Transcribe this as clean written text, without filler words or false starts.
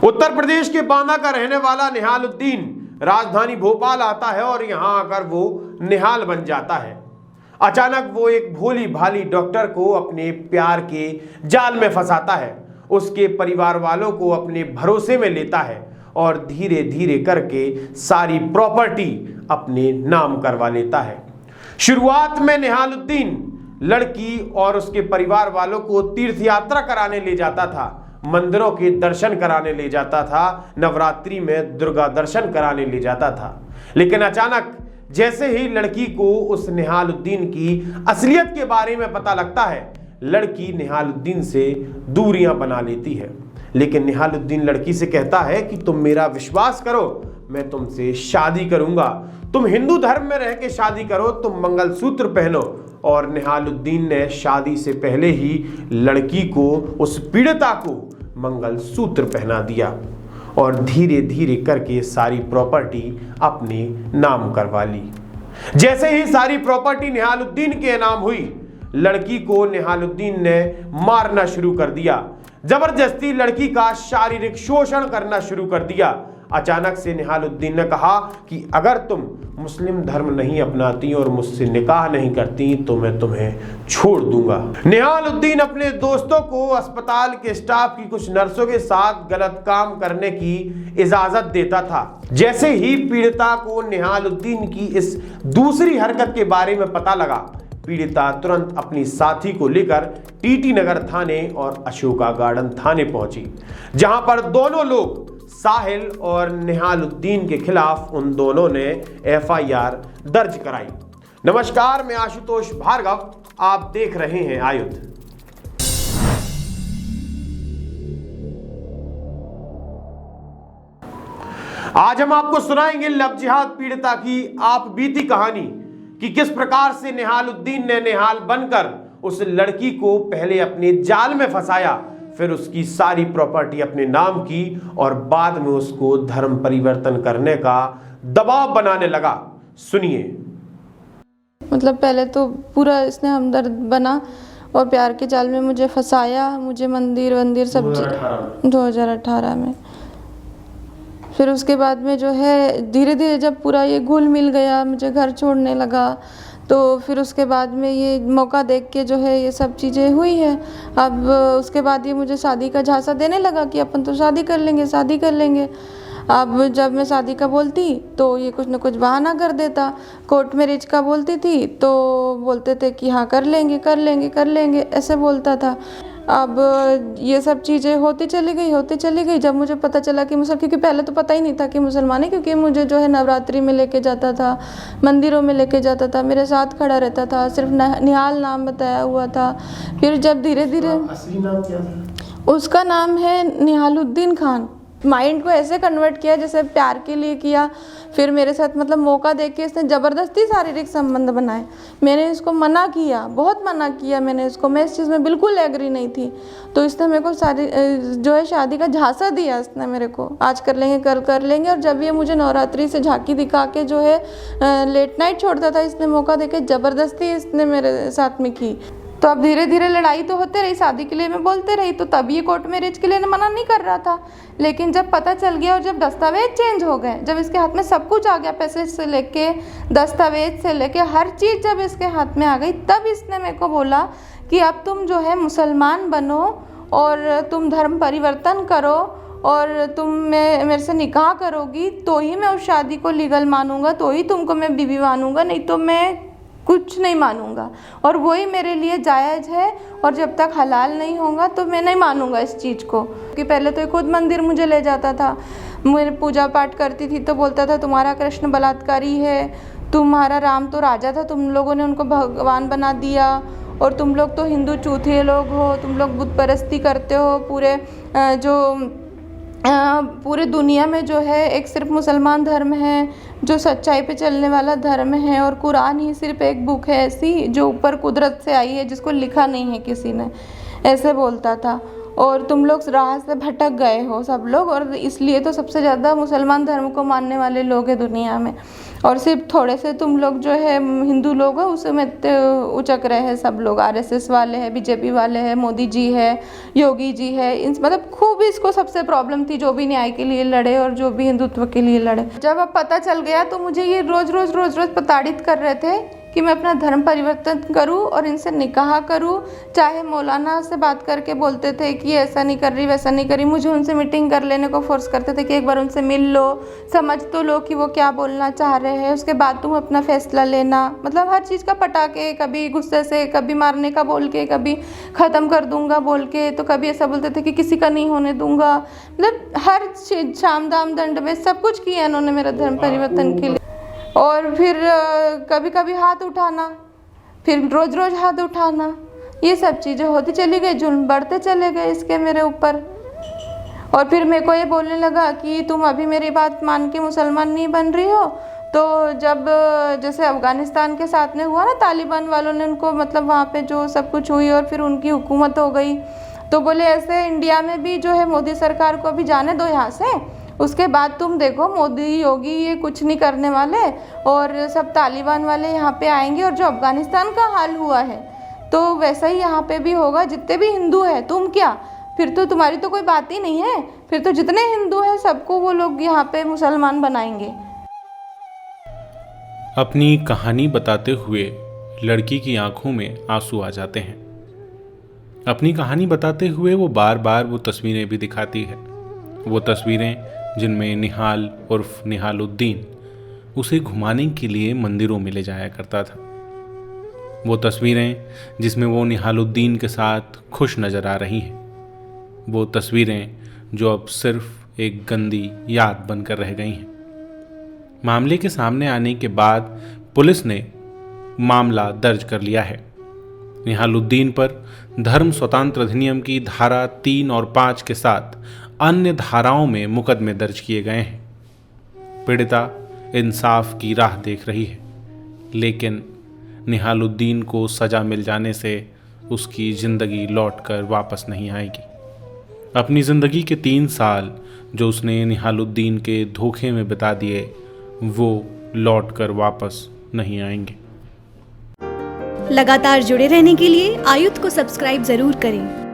उत्तर प्रदेश के बांदा का रहने वाला निहालुद्दीन राजधानी भोपाल आता है और यहां आकर वो निहाल बन जाता है। अचानक वो एक भोली भाली डॉक्टर को अपने प्यार के जाल में फंसाता है, उसके परिवार वालों को अपने भरोसे में लेता है और धीरे धीरे करके सारी प्रॉपर्टी अपने नाम करवा लेता है। शुरुआत में निहालुद्दीन लड़की और उसके परिवार वालों को तीर्थ यात्रा कराने ले जाता था, मंदिरों के दर्शन कराने ले जाता था, नवरात्रि में दुर्गा दर्शन कराने ले जाता था। लेकिन अचानक जैसे ही लड़की को उस निहालुद्दीन की असलियत के बारे में पता लगता है, लड़की निहालुद्दीन से दूरियां बना लेती है। लेकिन निहालुद्दीन लड़की से कहता है कि तुम मेरा विश्वास करो, मैं तुमसे शादी करूंगा, तुम हिंदू धर्म में रह के शादी करो, तुम मंगलसूत्र पहनो। और निहालुद्दीन ने शादी से पहले ही लड़की को, उस पीड़िता को मंगलसूत्र पहना दिया और धीरे धीरे करके सारी प्रॉपर्टी अपने नाम करवा ली। जैसे ही सारी प्रॉपर्टी निहालुद्दीन के नाम हुई, लड़की को निहालुद्दीन ने मारना शुरू कर दिया, जबरदस्ती लड़की का शारीरिक शोषण करना शुरू कर दिया। अचानक से निहालुद्दीन ने कहा कि अगर तुम मुस्लिम धर्म नहीं अपनाती और मुझसे निकाह नहीं करती तो मैं तुम्हें छोड़ दूंगा। निहालुद्दीन अपने दोस्तों को अस्पताल के स्टाफ की कुछ नर्सों के साथ गलत काम करने की इजाजत देता था। जैसे ही पीड़िता को निहालुद्दीन की इस दूसरी हरकत के बारे में पता लगा, पीड़िता तुरंत अपनी साथी को लेकर टीटी नगर थाने और अशोका गार्डन थाने पहुंची, जहां पर दोनों लोग साहिल और निहालुद्दीन के खिलाफ उन दोनों ने एफआईआर दर्ज कराई। नमस्कार, मैं आशुतोष भार्गव, आप देख रहे हैं आयुध। आज हम आपको सुनाएंगे लव जिहाद पीड़िता की आप बीती कहानी कि किस प्रकार से निहालुद्दीन ने निहाल बनकर उस लड़की को पहले अपने जाल में फंसाया, फिर उसकी सारी प्रॉपर्टी अपने नाम की और बाद में उसको धर्म परिवर्तन करने का दबाव बनाने लगा। सुनिए। मतलब पहले तो पूरा इसने हमदर्द बना और प्यार के जाल में मुझे फंसाया, मुझे मंदिर सब 2018 में। फिर उसके बाद में जो है धीरे धीरे जब पूरा ये घुल मिल गया, मुझे घर छोड़ने लगा, तो फिर उसके बाद में ये मौका देख के जो है ये सब चीज़ें हुई है। अब उसके बाद ये मुझे शादी का झांसा देने लगा कि अपन तो शादी कर लेंगे। अब जब मैं शादी का बोलती तो ये कुछ न कुछ बहाना कर देता। कोर्ट मैरिज का बोलती थी तो बोलते थे कि हाँ कर लेंगे ऐसे बोलता था। अब ये सब चीज़ें होती चली गई। जब मुझे पता चला कि क्योंकि पहले तो पता ही नहीं था कि मुसलमान है, क्योंकि मुझे जो है नवरात्रि में लेके जाता था, मंदिरों में लेके जाता था, मेरे साथ खड़ा रहता था, सिर्फ निहाल नाम बताया हुआ था। फिर जब धीरे धीरे असली नाम क्या था? उसका नाम है निहालुद्दीन खान। माइंड को ऐसे कन्वर्ट किया जैसे प्यार के लिए किया। फिर मेरे साथ मतलब मौका देख के इसने ज़बरदस्ती शारीरिक संबंध बनाए। मैंने इसको मना किया, बहुत मना किया मैंने इसको, मैं इस चीज़ में बिल्कुल एग्री नहीं थी। तो इसने मेरे को जो है शादी का झांसा दिया इसने मेरे को, आज कर लेंगे कल कर लेंगे। और जब ये मुझे नवरात्रि से झांकी दिखा के जो है लेट नाइट छोड़ता था, इसने मौका देके ज़बरदस्ती इसने मेरे साथ में की। तो अब धीरे धीरे लड़ाई तो होते रही, शादी के लिए मैं बोलते रही, तो तब ये कोर्ट मैरिज के लिए मना नहीं कर रहा था। लेकिन जब पता चल गया और जब दस्तावेज चेंज हो गए, जब इसके हाथ में सब कुछ आ गया, पैसे से लेके दस्तावेज से लेके हर चीज़ जब इसके हाथ में आ गई, तब इसने मेरे को बोला कि अब तुम जो है मुसलमान बनो और तुम धर्म परिवर्तन करो और तुम मेरे से निकाह करोगी तो ही मैं उस शादी को लीगल मानूंगा, तो ही तुमको मैं बीवी मानूंगा, नहीं तो मैं कुछ नहीं मानूंगा। और वही मेरे लिए जायज़ है और जब तक हलाल नहीं होगा तो मैं नहीं मानूंगा इस चीज़ को। कि पहले तो खुद मंदिर मुझे ले जाता था, मैं पूजा पाठ करती थी तो बोलता था तुम्हारा कृष्ण बलात्कारी है, तुम्हारा राम तो राजा था, तुम लोगों ने उनको भगवान बना दिया और तुम लोग तो हिंदू चूतिए लोग हो, तुम लोग बुत परस्ती करते हो। पूरे दुनिया में जो है एक सिर्फ मुसलमान धर्म है जो सच्चाई पे चलने वाला धर्म है और कुरान ही सिर्फ एक बुक है ऐसी जो ऊपर कुदरत से आई है, जिसको लिखा नहीं है किसी ने, ऐसे बोलता था। और तुम लोग राह से भटक गए हो सब लोग, और इसलिए तो सबसे ज़्यादा मुसलमान धर्म को मानने वाले लोग हैं दुनिया में। और सिर्फ थोड़े से तुम लोग जो है हिंदू लोग हो उसमें उचक रहे हैं सब लोग, आरएसएस वाले हैं, बीजेपी वाले हैं, मोदी जी है, योगी जी है, इन मतलब खूब इसको सबसे प्रॉब्लम थी जो भी न्याय के लिए लड़े और जो भी हिंदुत्व के लिए लड़े। जब अब पता चल गया तो मुझे ये रोज़ रोज़ प्रताड़ित कर रहे थे कि मैं अपना धर्म परिवर्तन करूं और इनसे निकाह करूं। चाहे मौलाना से बात करके बोलते थे कि ऐसा नहीं कर रही वैसा नहीं कर रही, मुझे उनसे मीटिंग कर लेने को फोर्स करते थे कि एक बार उनसे मिल लो, समझ तो लो कि वो क्या बोलना चाह रहे हैं, उसके बाद तुम अपना फैसला लेना। मतलब हर चीज़ का पटाके, कभी गुस्से से, कभी मारने का बोल के, कभी ख़त्म कर दूंगा बोल के, तो कभी ऐसा बोलते थे कि किसी का नहीं होने दूंगा। मतलब हर चीज़, साम दाम दंड भेद सब कुछ किया इन्होंने मेरा धर्म परिवर्तन के लिए। और फिर कभी कभी हाथ उठाना, फिर रोज़ रोज़ हाथ उठाना, ये सब चीज़ें होती चली गई, जुल्म बढ़ते चले गए इसके मेरे ऊपर। और फिर मेरे को ये बोलने लगा कि तुम अभी मेरी बात मान के मुसलमान नहीं बन रही हो। तो जब जैसे अफ़गानिस्तान के साथ में हुआ ना, तालिबान वालों ने उनको मतलब वहाँ पे जो सब कुछ हुई और फिर उनकी हुकूमत हो गई, तो बोले ऐसे इंडिया में भी जो है मोदी सरकार को अभी जाने दो यहाँ से, उसके बाद तुम देखो मोदी योगी ये कुछ नहीं करने वाले और सब तालिबान वाले यहाँ पे आएंगे और जो अफ़गानिस्तान का हाल हुआ है तो वैसा ही यहाँ पे भी होगा। जितने भी हिंदू हैं, तुम क्या, फिर तो तुम्हारी तो कोई बात ही नहीं है, फिर तो जितने हिंदू हैं सबको वो लोग यहाँ पे मुसलमान बनाएंगे। अपनी कहानी बताते हुए लड़की की आंखों में आंसू आ जाते हैं। अपनी कहानी बताते हुए वो बार बार वो तस्वीरें भी दिखाती है, वो तस्वीरें जिनमें निहाल उर्फ निहालुद्दीन उसे घुमाने के लिए मंदिरों में ले जाया करता था। वो तस्वीरें जिसमें वो निहालुद्दीन के साथ खुश नज़र आ रही हैं। वो तस्वीरें जो अब सिर्फ एक गंदी याद बनकर रह गई हैं। मामले के सामने आने के बाद पुलिस ने मामला दर्ज कर लिया है। निहालुद्दीन पर धर्म स्वतंत्र अधिनियम की धारा 3 और 5 के साथ अन्य धाराओं में मुकदमे दर्ज किए गए हैं। पीड़िता इंसाफ की राह देख रही है, लेकिन निहालुद्दीन को सज़ा मिल जाने से उसकी ज़िंदगी लौटकर वापस नहीं आएगी। अपनी ज़िंदगी के 3 साल जो उसने निहालुद्दीन के धोखे में बिता दिए, वो लौटकर वापस नहीं आएंगे। लगातार जुड़े रहने के लिए आयुध को सब्सक्राइब ज़रूर करें।